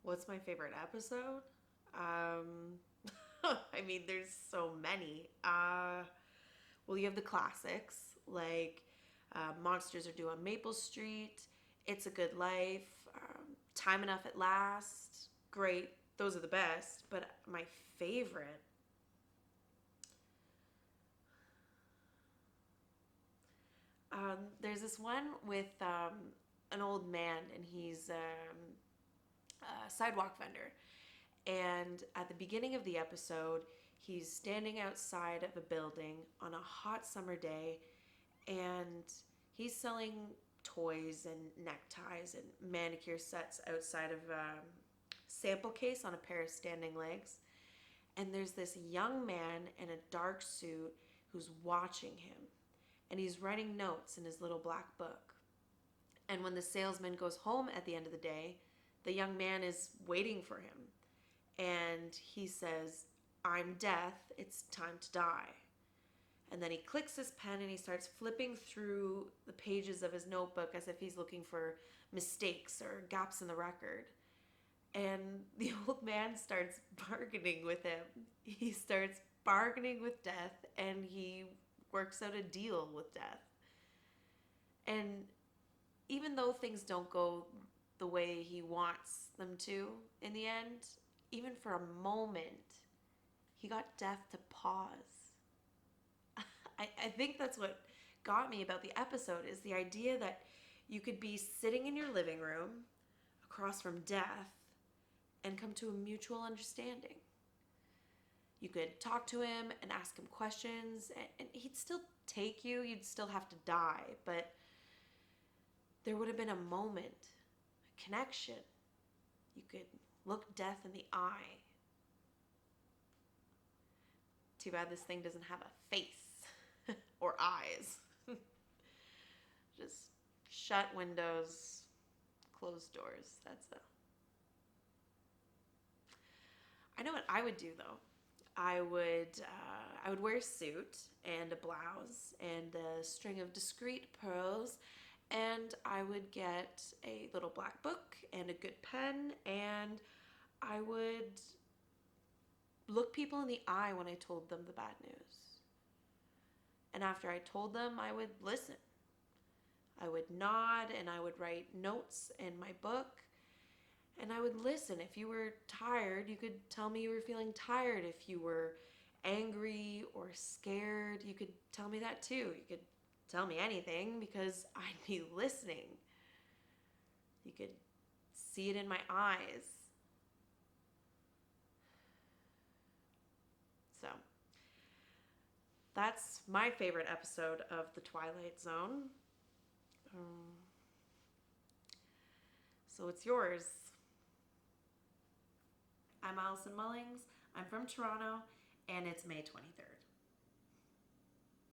What's my favorite episode? Um, I mean, there's so many. Well, you have the classics like Monsters Are Due on Maple Street, It's a Good Life, Time Enough at Last. Great. Those are the best. But my favorite, there's this one with an old man, and he's a sidewalk vendor. And at the beginning of the episode, he's standing outside of a building on a hot summer day, and he's selling toys and neckties and manicure sets outside of a sample case on a pair of standing legs. And there's this young man in a dark suit who's watching him, and he's writing notes in his little black book. And when the salesman goes home at the end of the day, the young man is waiting for him, and he says, "I'm death, it's time to die." And then he clicks his pen and he starts flipping through the pages of his notebook as if he's looking for mistakes or gaps in the record. And the old man starts bargaining with him. He starts bargaining with death, and he works out a deal with death. And even though things don't go the way he wants them to in the end, even for a moment, he got death to pause. I think that's what got me about the episode is the idea that you could be sitting in your living room across from death and come to a mutual understanding. You could talk to him and ask him questions, and he'd still take you. You'd still have to die, but there would have been a moment, a connection. You could look death in the eye. Too bad this thing doesn't have a face or eyes. Just shut windows, closed doors. That's the. I know what I would do though. I would wear a suit and a blouse and a string of discreet pearls, and I would get a little black book and a good pen, and I would look people in the eye when I told them the bad news. And after I told them, I would listen. I would nod and I would write notes in my book, and I would listen. If you were tired, you could tell me you were feeling tired. If you were angry or scared, you could tell me that too. You could tell me anything because I'd be listening. You could see it in my eyes. So, that's my favorite episode of The Twilight Zone. Um, so, it's yours. I'm Alison Mullings. I'm from Toronto, and it's May 23rd.